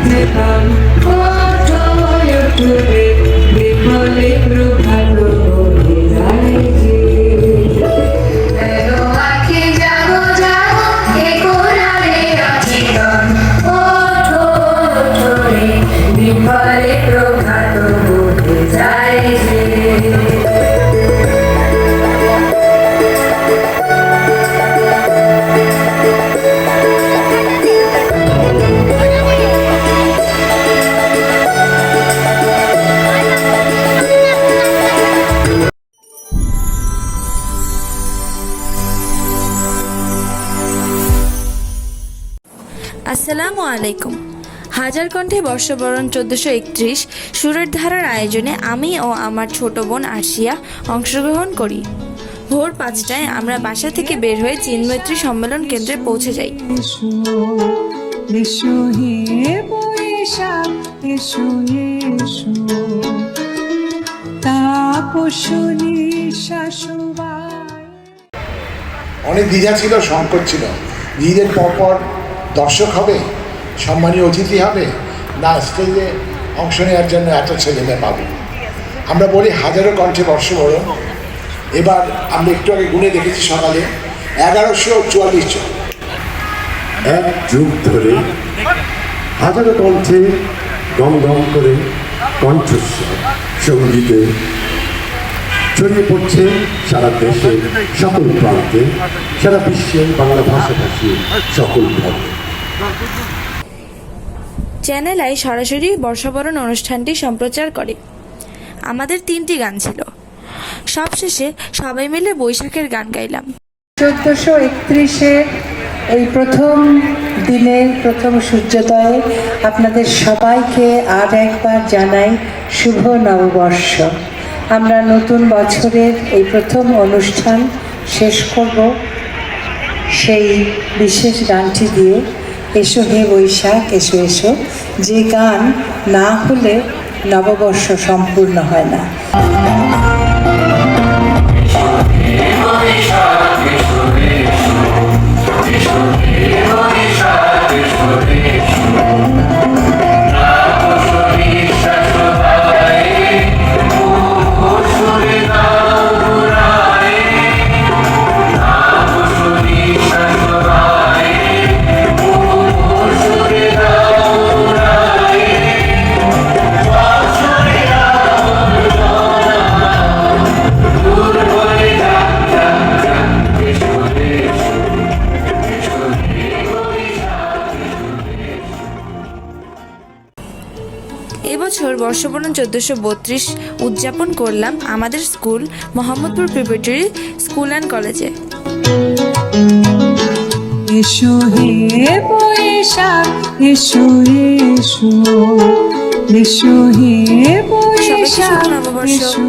যেতাম কোথায় উঠবে বিফলে প্রভাত বলে যায় যে এলো আঁখি জাগো জাগো এ কোরআনে অচেতন ওঠো ওঠো রে বিফলে প্রভাত বলে যায় যে আসসালামু আলাইকুম। হাজার কণ্ঠে বর্ষবরণ 1431 সুরের ধারার আয়োজনে আমি ও আমার ছোট বোন আরশিয়া অংশগ্রহণ করি। ভোর 5টায় আমরা বাসা থেকে বের হয়ে চিন্মৈত্রী সম্মেলন কেন্দ্রে পৌঁছে যাই। এসো এসো হে বৈশাখ এসো এসো তাপসনী শাশুবাই। অনেক দ্বিধা ছিল, সংকট ছিল। ঈদের পরপর দর্শক হবে, সম্মানীয় অতিথি হবে, না স্টেজে অংশ নেওয়ার জন্য এত ছেলেমেয়ে পাবো। আমরা বলি হাজারো কণ্ঠে বর্ষবরণ। এবার আমরা একটু আগে গুনে দেখেছি সকালে 1144 জন। এক যুগ ধরে হাজারো কণ্ঠে গম গম করে কণ্ঠস্বর সঙ্গীতে ছড়িয়ে পড়ছে সারা দেশে সকল প্রান্তে, সারা বিশ্বে বাংলা ভাষাভাষী সকল ভাবে। চ্যানেল আই সরাসরি বর্ষবরণ অনুষ্ঠানটি সম্প্রচার করে। আমাদের 3টি গান ছিল। সবশেষে সবাই মিলে বৈশাখের গান গাইলাম। 1431-এ এই প্রথম দিনের প্রথম সূর্যোদয়ে আপনাদের সবাইকে আর একবার জানাই শুভ নববর্ষ। আমরা নতুন বছরের এই প্রথম অনুষ্ঠান শেষ করব সেই বিশেষ গানটি দিয়ে, এসো হে বৈশাখ এসো এসো, যে গান না হলে নববর্ষ সম্পূর্ণ হয় না। এবছর বর্ষবরণ 1432 উদযাপন করলাম আমাদের school Mohammadpur preparatory school and কলেজে। এসো হে বৈশাখ এসো এসো এসো হে সবাইকে শুভ বৈশাখ নববর্ষ। এসো